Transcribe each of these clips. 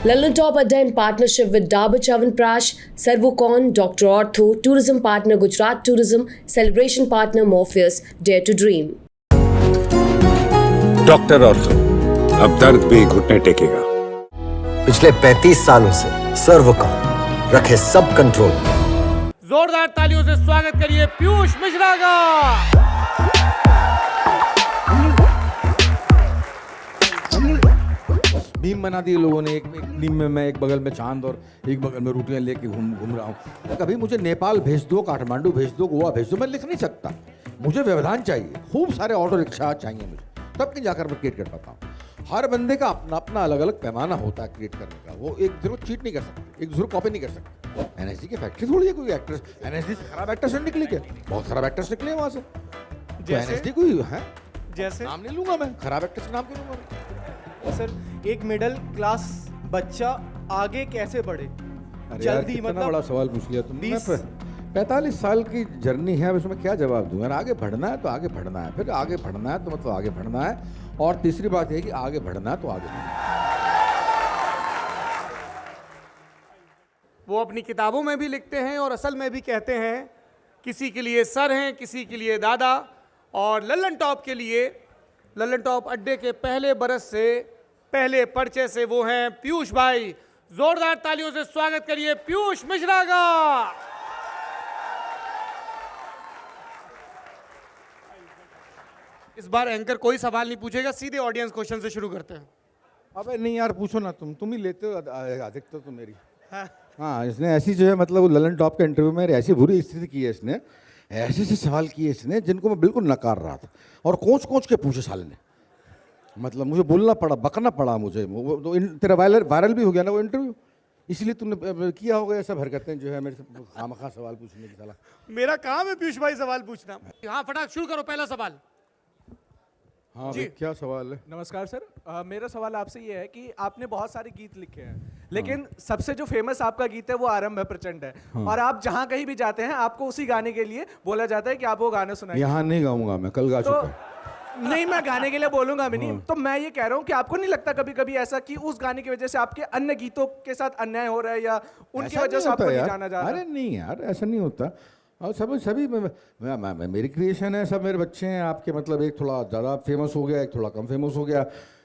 London Top Adda in partnership with Dabur Chyawanprash, Servocon, Dr. Ortho, Tourism Partner Gujarat Tourism, Celebration Partner Morpheus, Dare to Dream. Doctor ortho, अब दर्द भी घुटने टेकेगा। पिछले 35 सालों से सर्वकॉम रखे सब कंट्रोल। जोरदार तालियों से स्वागत करिए पीयूष मिश्रा का। नीम बना दी लोगों ने, एक नीम में मैं, एक बगल में चांद और एक बगल में रोटियां लेके घूम रहा हूँ। कभी मुझे नेपाल भेज दो, काठमांडू भेज दो, गोवा भेज दो, मैं लिख नहीं सकता। मुझे व्यवधान चाहिए, खूब सारे ऑटो रिक्शा चाहिए मुझे, तब कहीं जाकर मैं क्रिएट कर पाता हूँ। हर बंदे का अपना अपना अलग अलग पैमाना होता है क्रिएट करने का। वो एक दूसरे को चीट नहीं कर सकते, एक दूसरे को कॉपी नहीं कर सकते। एनएसडी की फैक्ट्री थोड़ी है कोई एक्ट्रेस। एनएसडी से खराब एक्ट्रेस निकली क्या? बहुत खराब एक्ट्रेस निकले वहाँ से। एनएसडी कोई है, जैसे नाम नहीं लूंगा मैं, खराब एक्ट्रेस नाम क्यों लूंगा? सर, एक मिडिल क्लास बच्चा आगे कैसे बढ़े? जल्दी, मतलब बड़ा सवाल पूछ लिया तुमने। 45 साल की जर्नी है, अब इसमें क्या जवाब दूं यार। आगे बढ़ना है तो आगे बढ़ना है, फिर आगे बढ़ना है तो मतलब आगे बढ़ना है। और तीसरी बात है कि आगे बढ़ना है तो आगे बढ़ना है। वो अपनी किताबों में भी लिखते हैं और असल में भी कहते हैं, किसी के लिए सर हैं, किसी के लिए दादा। और लल्लन टॉप के लिए, लल्लन टॉप अड्डे के पहले बरस से, पहले पर्चे से वो हैं पीयूष भाई। जोरदार तालियों से स्वागत करिए पीयूष मिश्रा का। इस बार एंकर कोई सवाल नहीं पूछेगा, सीधे ऑडियंस क्वेश्चन से शुरू करते हैं। अबे नहीं यार, पूछो ना, तुम ही लेते हो अधिकतर तो मेरी। हाँ, इसने ऐसी जो है मतलब ललन टॉप के इंटरव्यू में ऐसी बुरी स्थिति की है इसने, ऐसे से सवाल किए इसने जिनको मैं बिल्कुल नकार रहा था, और कोच के पूछे साले ने। मतलब मुझे बोलना पड़ा, बकना पड़ा मुझे। तेरा वायरल भी हो गया ना वो इंटरव्यू, इसलिए तुमने किया होगा ये सब हरकतें जो है मेरे से खामखा सवाल पूछने की। साला मेरा काम है पीयूष भाई सवाल पूछना। हाँ, फटाक शुरू करो, पहला सवाल। हाँ जी, क्या सवाल है? नमस्कार सर, मेरा सवाल आपसे ये है कि आपने बहुत सारे गीत लिखे हैं, लेकिन सबसे जो फेमस आपका गीत है वो आरंभ है प्रचंड है। और आप जहाँ कहीं भी जाते हैं आपको उसी गाने के लिए बोला जाता है कि आप वो गाना सुनाइए। यहाँ नहीं गाऊंगा मैं, कल गा चुका। नहीं, मैं गाने के लिए बोलूंगा भी नहीं। तो मैं ये कह रहा हूँ कि आपको नहीं लगता कभी कभी ऐसा कि उस गाने की वजह से आपके अन्य गीतों के साथ अन्याय हो रहा है, या उनकी वजह से आपको नहीं जाना जा रहा? अरे नहीं यार, ऐसा नहीं होता। और सभी मेरी क्रिएशन है, सब मेरे बच्चे हैं आपके। मतलब एक थोड़ा ज़्यादा फेमस हो गया, एक थोड़ा कम फेमस हो गया।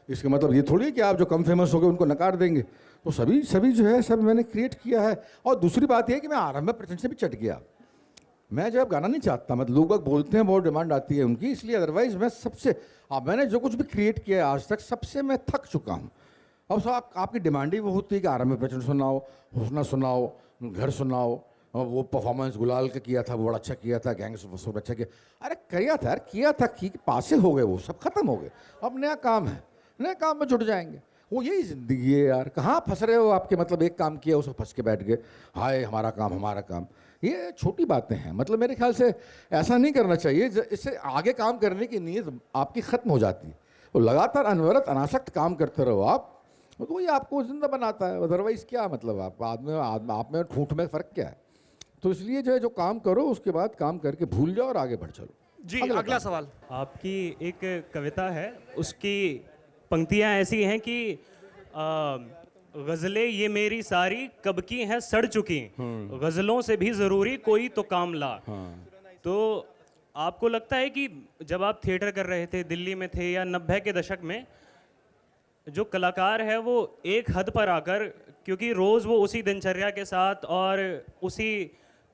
इसका मतलब ये थोड़ी है कि आप जो कम फेमस हो गए उनको नकार देंगे। तो सभी जो है सब मैंने क्रिएट किया है। और दूसरी बात यह है कि मैं आरंभ में प्रचंड से भी चट गया। मैं जब गाना नहीं चाहता, मतलब लोग बोलते हैं, बहुत डिमांड आती है उनकी, इसलिए। अदरवाइज मैं सबसे, मैंने जो कुछ भी क्रिएट किया है आज तक, सबसे मैं थक चुका हूँ। अब सब आपकी डिमांड ही वो होती है कि आरंभ में प्रचंड सुनाओ, हुस्ना सुनाओ, घर सुनाओ। और वो परफॉर्मेंस गुलाल का किया था, वो बड़ा अच्छा किया था, गैंग्स सब अच्छा किया। अरे किया था यार, किया था, पासे हो गए, वो सब खत्म हो गए। अब नया काम है, नए काम में जुट जाएंगे। वो यही जिंदगी है यार। कहाँ फंस रहे हो आपके? मतलब एक काम किया, उसको फंस के बैठ गए, हाय हमारा काम हमारा काम। ये छोटी बातें हैं। मतलब मेरे ख्याल से ऐसा नहीं करना चाहिए। इससे आगे काम करने की नीयत आपकी ख़त्म हो जाती है। तो लगातार अनवरत अनासक्त काम करते रहो आप, तो वही आपको जिंदा बनाता है। अदरवाइज़ क्या मतलब, आप में ठूठ में फ़र्क क्या है? तो इसलिए जो है, जो काम करो उसके बाद काम करके भूल जाओ और आगे बढ़ चलो। जी, अगला सवाल। आपकी एक कविता है, उसकी पंक्तियां ऐसी हैं कि गज़लें ये मेरी सारी कब की हैं सड़ चुकी, गज़लों से भी ज़रूरी कोई तो काम ला। तो आपको लगता है कि जब आप थिएटर कर रहे थे, दिल्ली में थे या 90 के दशक में, जो कलाकार है वो एक हद पर आकर, क्योंकि रोज़ वो उसी दिनचर्या के साथ और उसी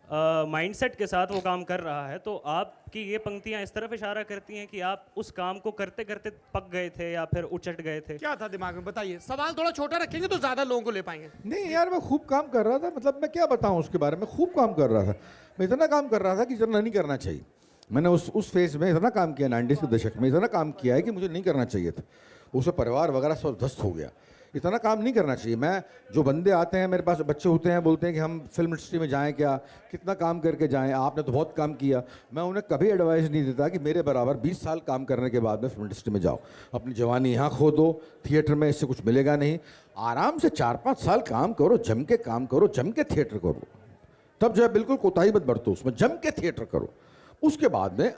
माइंडसेट के साथ वो काम कर रहा है, तो आपकी ये पंक्तियां इस तरफ इशारा करती हैं कि आप उस काम को करते करते पक गए थे या फिर उचट गए थे? क्या था दिमाग में, बताइए। सवाल थोड़ा छोटा रखेंगे तो ज्यादा लोगों को ले पाएंगे। नहीं यार, मैं खूब काम कर रहा था। मतलब मैं क्या बताऊं उसके बारे में, खूब काम कर रहा था। मैं इतना काम कर रहा था कि जितना नहीं करना चाहिए। मैंने उस फेज में इतना काम किया, 90s के दशक में इतना काम किया है कि मुझे नहीं करना चाहिए था। उससे परिवार वगैरह सब ध्वस्त हो गया। इतना काम नहीं करना चाहिए। मैं, जो बंदे आते हैं मेरे पास, बच्चे होते हैं, बोलते हैं कि हम फिल्म इंडस्ट्री में जाएं, क्या कितना काम करके जाएं, आपने तो बहुत काम किया। मैं उन्हें कभी एडवाइस नहीं देता कि मेरे बराबर 20 साल काम करने के बाद में फिल्म इंडस्ट्री में जाओ। अपनी जवानी यहाँ खो दो, थिएटर में इससे कुछ मिलेगा नहीं। आराम से 4-5 साल काम करो, जम के काम करो, जम के थिएटर करो। तब जो है बिल्कुल कोताही मत बरतो, उसमें जम के थिएटर करो। उसके बाद में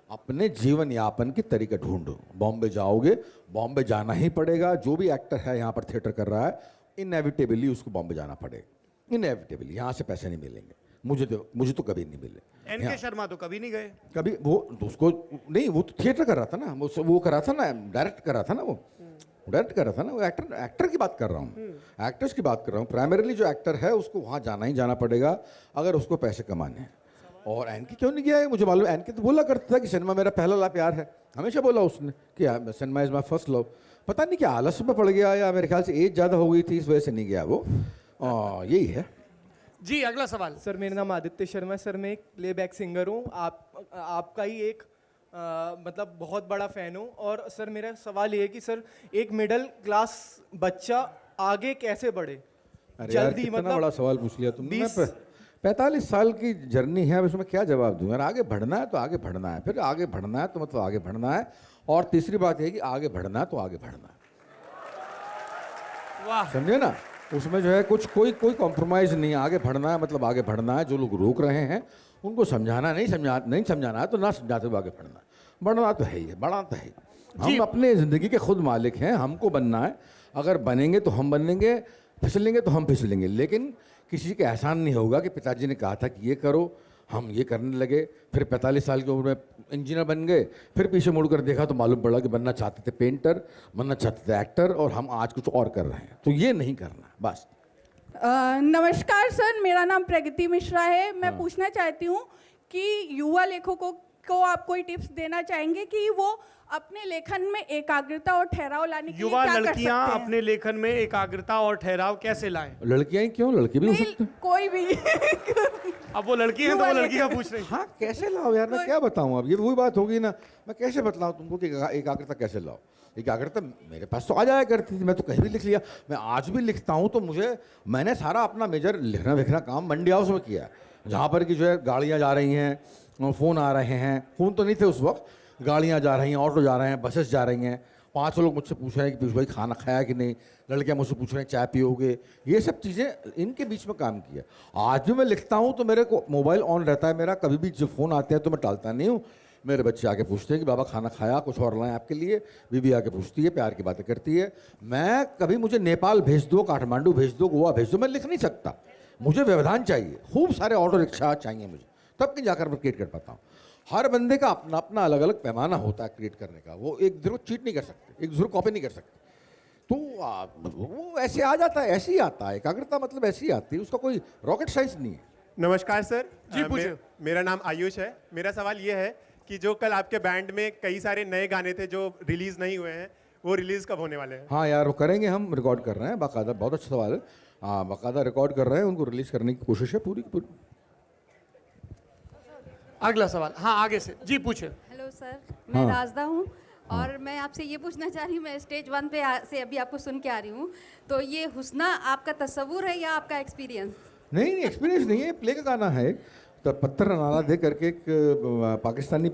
अपने जीवन यापन की तरीका ढूंढो। बॉम्बे जाओगे, बॉम्बे जाना ही पड़ेगा। जो भी एक्टर है यहाँ पर थिएटर कर रहा है, इनएविटेबली उसको बॉम्बे जाना पड़ेगा, इनएविटेबली। यहाँ से पैसे नहीं मिलेंगे, मुझे तो कभी नहीं मिले। एनके शर्मा तो कभी नहीं गए। कभी वो तो उसको नहीं, वो तो थिएटर कर रहा था ना, वो कर रहा था ना, डायरेक्ट कर रहा था ना, वो डायरेक्ट कर रहा था ना, वो एक्टर की बात कर रहा हूँ, एक्टर्स की बात कर रहा हूँ। प्राइमरीली जो एक्टर है उसको वहाँ जाना ही जाना पड़ेगा अगर उसको पैसे कमाने हैं। और एनके क्यों नहीं गया है मुझे मालूम। एनके तो बोला करता था कि सिनेमा मेरा पहला प्यार है, हमेशा बोला उसने कि cinema is my first love. पता नहीं क्या आलस में पड़ गया या मेरे ख्याल से एज ज़्यादा हो गई थी, इस वजह से नहीं गया वो। यही है जी। अगला सवाल। सर मेरा नाम आदित्य शर्मा है सर, मैं एक प्लेबैक सिंगर हूँ, आपका ही एक मतलब बहुत बड़ा फ़ैन हूँ। और सर मेरा सवाल ये है कि सर एक मिडिल क्लास बच्चा आगे कैसे बढ़े जल्दी, कितना बड़ा सवाल पूछ लिया तुमने। 45 साल की जर्नी है, अब इसमें क्या जवाब दूँ यार। आगे बढ़ना है तो आगे बढ़ना है, फिर आगे बढ़ना है तो मतलब आगे बढ़ना है। और तीसरी बात यह कि आगे बढ़ना है तो आगे बढ़ना है, वाह, समझे ना। उसमें जो है कुछ कोई कॉम्प्रोमाइज़ नहीं है। आगे बढ़ना है मतलब आगे बढ़ना है। जो लोग रोक रहे हैं उनको समझाना नहीं समझाना है तो ना समझाते हुए आगे बढ़ना है। बढ़ना तो है ही है, बढ़ना तो है ही। हम अपने ज़िंदगी के खुद मालिक हैं, हमको बनना है। अगर बनेंगे तो हम बनेंगे, फिसलेंगे तो हम फिसलेंगे, लेकिन किसी के एहसान नहीं होगा कि पिताजी ने कहा था कि ये करो, हम ये करने लगे, फिर 45 साल की उम्र में इंजीनियर बन गए, फिर पीछे मुड़कर देखा तो मालूम पड़ा कि बनना चाहते थे पेंटर, बनना चाहते थे एक्टर, और हम आज कुछ और कर रहे हैं। तो ये नहीं करना बस। नमस्कार सर, मेरा नाम प्रगति मिश्रा है। मैं पूछना चाहती हूँ कि युवा लेखकों को आप कोई टिप्स देना चाहेंगे कि वो अपने लेखन में एकाग्रता और ठहराव लाने के लिए युवा क्या कर लड़कियां सकते हैं? अपने लेखन में एकाग्रता और ठहराव कैसे लाएं? लड़कियां ही क्यों, लड़के भी हो सकते हैं। कोई भी अब वो लड़की है तो वो लड़की का पूछ रही है। हाँ, कैसे लाओ यार, मैं क्या बताऊँ। अब ये वही बात होगी ना, मैं कैसे बतलाऊँ तुमको कि एकाग्रता कैसे लाओ। एकाग्रता मेरे पास तो आ जाया करती थी, मैं तो कहीं भी लिख लिया। मैं आज भी लिखता हूँ तो मैंने सारा अपना मेजर लिखना विखना काम मंडी हाउस में किया, जहाँ पर कि जो है गाड़ियाँ जा रही हैं, फ़ोन आ रहे हैं, फ़ोन तो नहीं थे उस वक्त, गाड़ियाँ जा रही हैं, ऑटो जा रहे हैं, बसेस जा रही हैं। 5 लोग मुझसे पूछ रहे हैं कि पीयूष भाई खाना खाया कि नहीं, लड़कियाँ मुझसे पूछ रहे हैं चाय पियोगे। ये सब चीज़ें इनके बीच में काम किया। आज भी मैं लिखता हूँ तो मेरे को मोबाइल ऑन रहता है मेरा, कभी भी जो फ़ोन आते हैं तो मैं टालता नहीं हूँ। मेरे बच्चे आके पूछते हैं कि बाबा खाना खाया, कुछ और लाएं आपके लिए। बीवी आके पूछती है, प्यार की बातें करती है। मैं कभी मुझे नेपाल भेज दो, काठमांडू भेज दो, गोवा भेज दो, मैं लिख नहीं सकता। मुझे व्यवधान चाहिए, खूब सारे ऑटो रिक्शा चाहिए मुझे, तब कहीं जाकर मैं क्रिएट कर पाता हूँ। हर बंदे का अपना अपना अलग अलग पैमाना होता है क्रिएट करने का। वो एक दूसरे को चीट नहीं कर सकते, एक दूसरे को कॉपी नहीं कर सकते। तो वो ऐसे आ जाता है, ऐसे ही आता है। एकाग्रता मतलब ऐसी आती है, उसका कोई रॉकेट साइंस नहीं है। नमस्कार सर जी, पूछिए। मेरा नाम आयुष है। मेरा सवाल ये है कि जो कल आपके बैंड में कई सारे नए गाने थे जो रिलीज नहीं हुए हैं, वो रिलीज कब होने वाले हैं? हाँ यार, वो करेंगे, हम रिकॉर्ड कर रहे हैं बाकायदा। बहुत अच्छा सवाल है। हाँ, बाकायदा रिकॉर्ड कर रहे हैं, उनको रिलीज करने की कोशिश है पूरी की पूरी। अगला सवाल, हाँ आगे से जी पूछे। हेलो सर, मैं राजदा हूँ और मैं आपसे ये पूछना चाह रही हूँ, मैं स्टेज 1 पे से अभी आपको सुन के आ रही हूँ, तो ये हुस्ना आपका तस्वुर है या आपका एक्सपीरियंस? नहीं, एक्सपीरियंस नहीं है, प्ले का गाना है। तो पत्थर अनारा दे करके एक पाकिस्तानी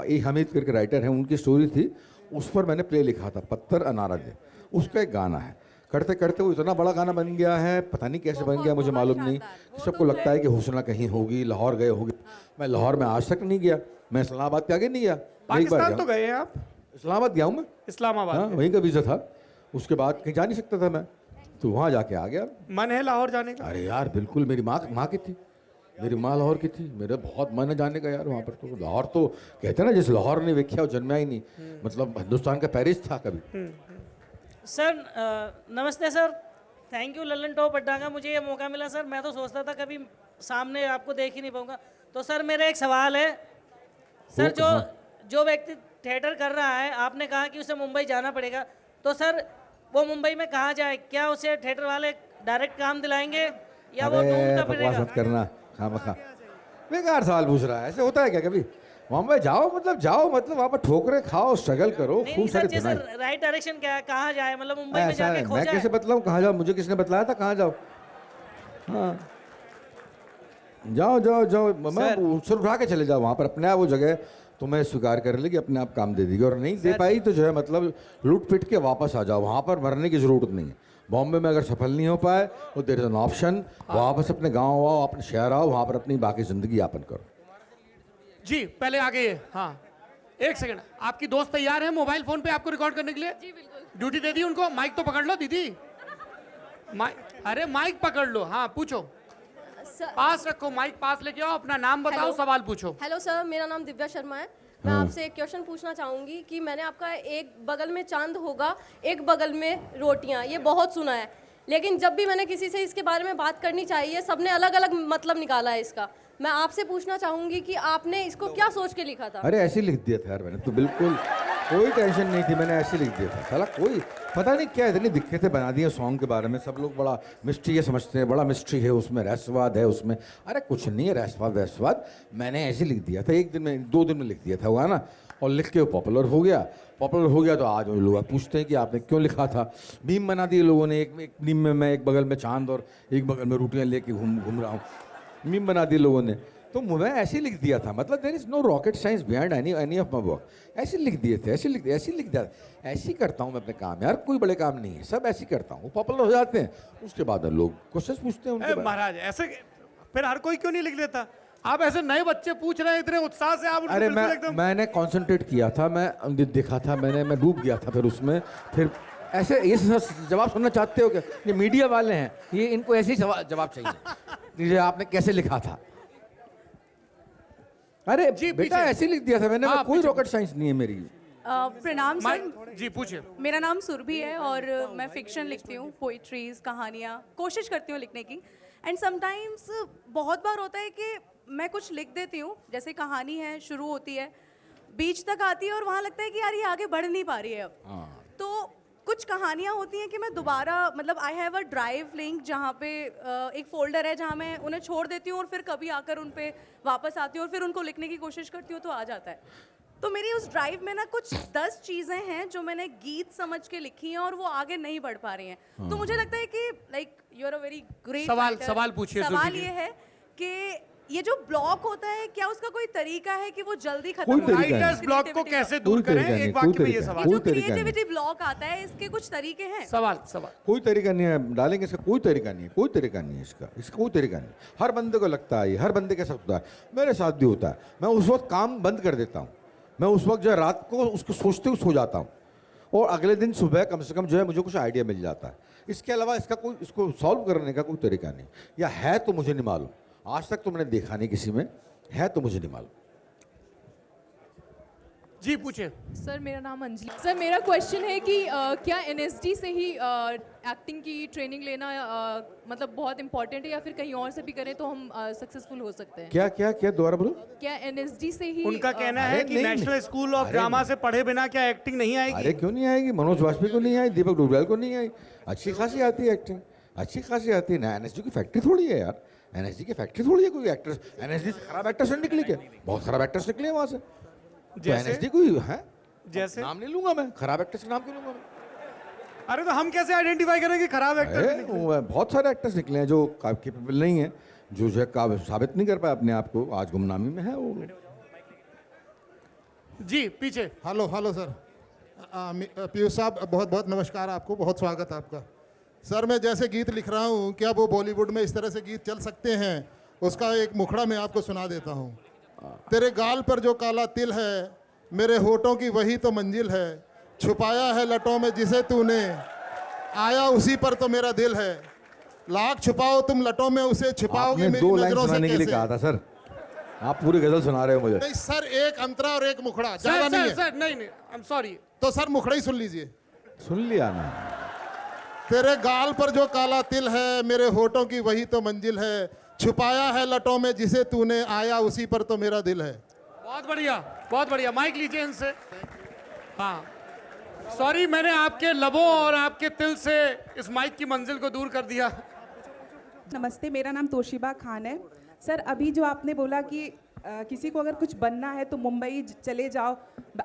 ए हमीद करके राइटर हैं, उनकी स्टोरी थी, उस पर मैंने प्ले लिखा था, पत्थर अनारा दे। उसका एक गाना है। करते करते वो इतना बड़ा गाना बन गया है, पता नहीं कैसे बन गया, मुझे मालूम नहीं। सबको लगता है कि हुस्ना कहीं होगी, लाहौर गए होगी। मैं लाहौर में आज तक नहीं गया, मैं इस्लामाबाद के आगे नहीं गया। पाकिस्तान तो गए हैं आप? इस्लामाबाद गया हूँ मैं, इस्लामाबाद। हाँ, वहीं का वीज़ा था। उसके बाद कहीं जा नहीं सकता था मैं, तो वहाँ जाके आ गया। मन है लाहौर जाने का? अरे यार बिल्कुल, मेरी माँ की थी, मेरी माँ लाहौर की थी, मेरा बहुत मन है जाने का यार वहाँ पर। तो लाहौर तो कहते हैं ना, जिस लाहौर ने वेख्या वो जन्मा ही नहीं, मतलब हिंदुस्तान का पेरिस था कभी। सर नमस्ते sir, thank you Lallan top अड्डा का, मुझे ये मौका मिला सर। मैं तो सोचता था कभी सामने आपको देख ही नहीं पाऊंगा। तो सर मेरा एक सवाल है सर, जो व्यक्ति थिएटर कर रहा है, आपने कहा कि उसे मुंबई जाना पड़ेगा, तो सर वो मुंबई में कहाँ जाए? क्या उसे थिएटर वाले डायरेक्ट काम दिलाएंगे या वो ढूंढना पड़ेगा? मत करना, खामखा बेकार सवाल पूछ रहा है। ऐसे होता है क्या कभी? मुंबई जाओ मतलब वहाँ पर ठोकरे खाओ, स्ट्रगल करो, खूब सारे सर राइट डायरेक्शन क्या है, कहाँ जाए? मतलब मुंबई में ऐसा जाके है, खो मैं जाए? कैसे बतलाऊँ कहाँ जाओ? मुझे किसने बतलाया था कहाँ जाओ? हाँ, जाओ, मैं सर उठा के चले जाओ वहाँ पर, अपने आप वो जगह तुम्हें स्वीकार कर लेगी, अपने आप काम दे देगी। और नहीं दे पाई तो जो है मतलब लूट पिट के वापस आ जाओ, वहाँ पर मरने की ज़रूरत नहीं है। बॉम्बे में अगर सफल नहीं हो पाए तो देयर इज एन ऑप्शन, वापस अपने गाँव आओ, अपने शहर आओ, वहाँ पर अपनी बाकी ज़िंदगी यापन करो। जी पहले आगे ये, हाँ एक सेकंड, आपकी दोस्त तैयार है मोबाइल फोन पे आपको रिकॉर्ड करने के लिए? जी बिल्कुल। ड्यूटी दे दी उनको, माइक तो पकड़ लो दीदी। अरे माइक पकड़ लो, हाँ पूछो। पास रखो, माइक पास लेके आओ, अपना नाम बताओ, हेलो। सवाल पूछो। हेलो सर, मेरा नाम दिव्या शर्मा है। मैं आपसे एक क्वेश्चन पूछना चाहूँगी कि मैंने आपका एक बगल में चांद होगा, एक बगल में रोटियाँ, ये बहुत सुना है, लेकिन जब भी मैंने किसी से इसके बारे में बात करनी चाहिए, सबने अलग अलग मतलब निकाला है इसका। मैं आपसे पूछना चाहूँगी कि आपने इसको क्या सोच के लिखा था? अरे ऐसे ही लिख दिया था यार मैंने तो, बिल्कुल कोई टेंशन नहीं थी, मैंने ऐसे लिख दिया था। साला कोई पता नहीं क्या इतनी दिक्कतें बना दी हैं सॉन्ग के बारे में, सब लोग बड़ा मिस्ट्री है समझते हैं, बड़ा मिस्ट्री है उसमें, रहस्यवाद है उसमें। अरे कुछ नहीं है रहस्यवाद, मैंने ऐसे लिख दिया था, 1 दिन में 2 दिन में लिख दिया था, हुआ ना। और लिख के वो पॉपुलर हो गया तो आज लोग पूछते हैं कि आपने क्यों लिखा था। मीम बना दिए लोगों ने, एक मीम में मैं एक बगल में चांद और एक बगल में रोटियाँ लेके घूम रहा हूँ, मीम बना दिए लोगों ने। तो मैं ऐसे लिख दिया था, मतलब there is no rocket science behind any of my work. ऐसे लिख दिए थे, ऐसे लिख दिया। ऐसे ही करता हूँ मैं अपने काम यार, कोई बड़े काम नहीं है, सब ऐसे ही करता हूँ। पॉपुलर हो जाते हैं, उसके बाद लोग क्वेश्चन पूछते हैं उनके बारे में। महाराज ऐसे फिर हर कोई क्यों नहीं लिख देता? आप ऐसे नए बच्चे पूछ रहे हैं इतने उत्साह से, आप अरे मैंने कंसंट्रेट किया था, मैं देखा था, मैं डूब गया था फिर उसमें। फिर ऐसे ये जवाब सुनना चाहते हो क्या? ये मीडिया वाले हैं, ये इनको ऐसे ही जवाब चाहिए। ये आपने कैसे लिखा था? अरे जी बेटा ऐसे लिख दिया था मैंने, कोई रॉकेट साइंस नहीं है मेरी। प्रणाम सर। जी पूछिए। मेरा नाम सुरभि है और मैं फिक्शन लिखती हूँ, पोइट्रीज, कहानियाँ, कोशिश करती हूँ लिखने की। एंड समटाइम्स बहुत बार होता है कि मैं कुछ लिख देती हूँ, जैसे कहानी है, शुरू होती है, बीच तक आती है और वहाँ लगता है कि यार ये आगे बढ़ नहीं पा रही है अब। तो कुछ कहानियाँ होती हैं कि मैं दोबारा, मतलब I have a drive link जहाँ पे एक फोल्डर है जहाँ मैं उन्हें छोड़ देती हूँ और फिर कभी आकर उन पे वापस आती हूँ और फिर उनको लिखने की कोशिश करती हूँ तो आ जाता है। तो मेरी उस ड्राइव में ना कुछ 10 चीज़ें हैं जो मैंने गीत समझ के लिखी हैं और वो आगे नहीं बढ़ पा रही हैं। तो मुझे लगता है कि like you are a very great सवाल पूछिए। सवाल ये है कि ये जो ब्लॉक होता है, क्या उसका कोई तरीका है कि वो जल्दी खत्म हो? राइटर्स ब्लॉक को कैसे दूर करें? एक वाक्य में ये सवाल। जो क्रिएटिविटी ब्लॉक आता है, इसके कुछ तरीके हैं? सवाल कोई तरीका नहीं है, डालेंगे इसका कोई तरीका नहीं है, इसका कोई तरीका नहीं। हर बंदे को लगता है, हर बंदे के साथ होता है, मेरे साथ भी होता है। मैं उस वक्त काम बंद कर देता हूँ, मैं उस वक्त जो है रात को उसको सोचते हुए सो जाता हूँ और अगले दिन सुबह कम से कम जो है मुझे कुछ आइडिया मिल जाता है। इसके अलावा इसको सॉल्व करने का कोई तरीका नहीं, या है तो मुझे नहीं मालूम, आज तक तो मैंने देखा नहीं किसी में, है तो मुझे नहीं मालूम। जी पूछे। सर मेरा नाम अंजलि। सर मेरा क्वेश्चन है कि क्या एनएसडी से ही एक्टिंग की ट्रेनिंग लेना मतलब बहुत इंपॉर्टेंट है, या फिर कहीं और से भी करें तो हम सक्सेसफुल हो सकते हैं? क्या दोबारा बोलो। क्या एनएसडी से ही? उनका कहना है कि नेशनल स्कूल ऑफ ड्रामा से पढ़े बिना क्या एक्टिंग नहीं आएगी? अरे क्यों नहीं आएगी, मनोज वाजपेयी को नहीं आई, दीपक डोभाल को नहीं आई, अच्छी खासी आती है एक्टिंग, अच्छी खासी आती है ना। एनएसडी की फैक्ट्री थोड़ी है यार, एनएसडी की फैक्ट्री थोड़ी है कोई एक्टर्स। एनएसडी से खराब एक्टर्स निकले क्या? बहुत खराब एक्टर्स निकले वहाँ से। तो एनएसडी कोई है, जैसे नाम नहीं लूंगा मैं, खराब एक्टर्स का नाम क्यों लूंगा मैं? अरे तो हम कैसे आइडेंटिफाई करें कि खराब एक्टर? बहुत सारे एक्टर्स निकले हैं जो कैपेबल नहीं है, जो साबित नहीं कर पाए अपने आप को, आज गुमनामी में है वो। जी पीछे। हेलो सर, पीयूष साहब बहुत बहुत नमस्कार, आपको बहुत स्वागत है आपका। सर मैं जैसे गीत लिख रहा हूँ, क्या वो बॉलीवुड में इस तरह से गीत चल सकते हैं? उसका एक मुखड़ा मैं आपको सुना देता हूँ। तेरे गाल पर जो काला तिल है, मेरे होठों की वही तो मंजिल है, छुपाया है लटों में जिसे तूने, आया उसी पर तो मेरा दिल है, लाख छुपाओ तुम लटों में उसे छुपाओगे मेरी नजरों से कैसे? कहा था सर, आप पूरी गजल सुना रहे हो मुझे। नहीं सर, एक अंतरा और एक मुखड़ा, ज्यादा नहीं है। सर नहीं आई एम सॉरी। तो सर मुखड़ा ही सुन लीजिए। सुन लिया ना। तेरे गाल पर जो काला तिल है, मेरे होठों की वही तो मंजिल है, छुपाया है लटों में जिसे तूने, आया उसी पर तो मेरा दिल है। बहुत बढ़िया। माइक लीजिए इनसे। हाँ सॉरी, मैंने आपके लबों और आपके तिल से इस माइक की मंजिल को दूर कर दिया। नमस्ते, मेरा नाम तोशिबा खान है। सर अभी जो आपने बोला कि किसी को अगर कुछ बनना है तो मुंबई चले जाओ,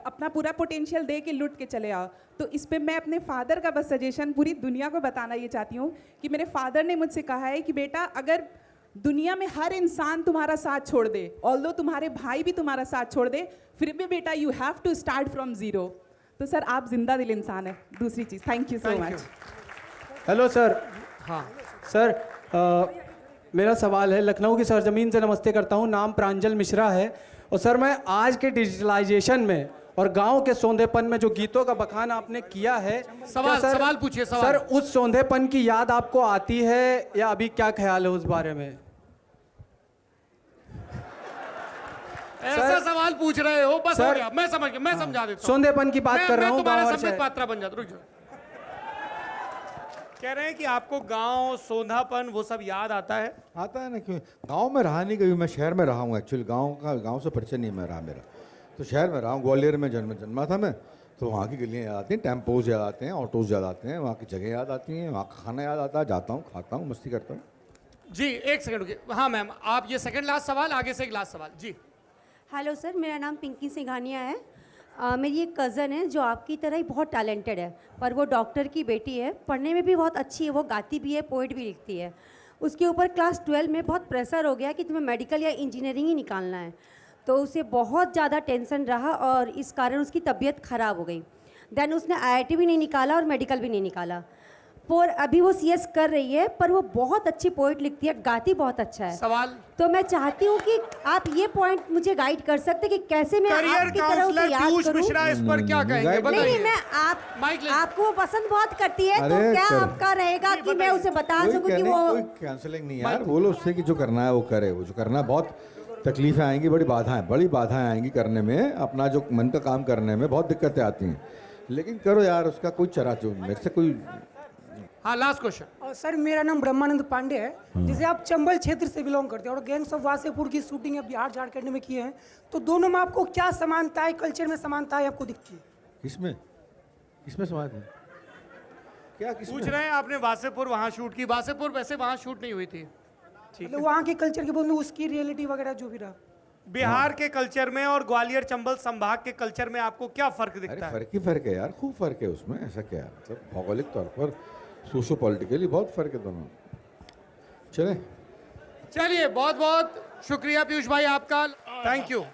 अपना पूरा पोटेंशियल दे के लुट के चले आओ, तो इस पे मैं अपने फादर का बस सजेशन पूरी दुनिया को बताना ये चाहती हूँ कि मेरे फादर ने मुझसे कहा है कि बेटा अगर दुनिया में हर इंसान तुम्हारा साथ छोड़ दे, ऑल्दो तुम्हारे भाई भी तुम्हारा साथ छोड़ दे, फिर भी बेटा you have to start from zero. तो सर आप जिंदा दिल इंसान है। दूसरी चीज़, thank you so much. Hello sir. हाँ सर मेरा सवाल है, लखनऊ की सरजमीन से नमस्ते करता हूँ, नाम प्रांजल मिश्रा है। और सर मैं आज के डिजिटलाइजेशन में और गांव के सौंधेपन में जो गीतों का बखान आपने किया है, सवाल क्या सवाल पूछिए सवाल। सर उस सौंधेपन की याद आपको आती है या अभी क्या ख्याल है उस बारे में? ऐसा सवाल पूछ रहे हो, बस हो सर, गया, मैं समझ गया, मैं समझा देता हूं। सौंधेपन की बात कर रहा हूं, मैं तुम्हारा गाँव और संबित शहर। पात्रा बन जाता, रुक जाओ। कह रहे हैं कि आपको गांव, सौंधापन, वो सब याद आता है। आता है ना, क्यों गांव में रहा नहीं कभी, मैं शहर में रहा हूँ एक्चुअली। गांव से परिचय नहीं मैं रहा मेरा, तो शहर में रहा हूँ। ग्वालियर में जन्मा था मैं, तो वहाँ की गलियाँ याद आती हैं, टेम्पोज याद आते हैं, ऑटोज याद आते हैं, वहाँ की जगह याद आती हैं, वहाँ का खाना याद आता है, जाता हूँ, खाता हूँ, मस्ती करता हूँ। जी एक सेकंड रुकिए। हाँ मैम, आप ये सेकंड लास्ट सवाल, आगे से एक लास्ट सवाल। जी हेलो सर, मेरा नाम पिंकी सिंघानिया है। मेरी एक कज़न है जो आपकी तरह ही बहुत टैलेंटेड है, पर वो डॉक्टर की बेटी है, पढ़ने में भी बहुत अच्छी है, वो गाती भी है, पोइट भी लिखती है। उसके ऊपर क्लास 12 में बहुत प्रेशर हो गया कि तुम्हें मेडिकल या इंजीनियरिंग ही निकालना है, तो उसे बहुत ज़्यादा टेंशन रहा और इस कारण उसकी तबीयत ख़राब हो गई। देन उसने IIT भी नहीं निकाला और मेडिकल भी नहीं निकाला। और अभी वो CS कर रही है, पर वो बहुत अच्छी पोइट लिखती है, गाती बहुत अच्छा है। सवाल, तो मैं चाहती हूँ कि आप ये पॉइंट मुझे गाइड कर सकते कि कैसे मैं करियर आपकी तरह उसे काउंसलर याद पीयूष करूं। मिश्रा इस पर क्या कहेंगे, बताइए। नहीं, मैं आपको वो पसंद बहुत करती है, तो क्या आपका रहेगा कि मैं उसे बता सकूं कि वो कोई कैंसलिंग नहीं यार, बोलो उससे कि जो करना है वो करे, वो जो करना है। बहुत तकलीफें आएंगी, बड़ी बाधाएं आएंगी करने में, अपना जो मन का काम करने में बहुत दिक्कतें आती हैं, लेकिन करो यार, उसका कोई चरा जो मेरे से कोई। हाँ लास्ट क्वेश्चन। और सर मेरा नाम ब्रह्मानंद पांडे है, जैसे आप चंबल क्षेत्र से बिलोंग करते हैं और गैंग्स ऑफ वासेपुर की शूटिंग अब बिहार झारखंड में की है, तो दोनों में आपको क्या समानताएं, कल्चर में समानताएं आपको दिखती है? किसमें समानता है? क्या पूछ रहे हैं आपने वासेपुर वहाँ शूट की, वासेपुर वैसे वहाँ शूट नहीं हुई थी, मतलब वहाँ के कल्चर के बोल में उसकी रियलिटी वगैरह जो भी रहा। बिहार के कल्चर में और ग्वालियर चंबल संभाग के कल्चर में आपको क्या फर्क दिखता है? फर्क ही फर्क है यार, खूब फर्क है उसमें। ऐसा क्या है, मतलब भौगोलिक तौर पर, सोशो पॉलिटिकली बहुत फर्क है दोनों। चलिए बहुत बहुत शुक्रिया पीयूष भाई आपका, थैंक यू।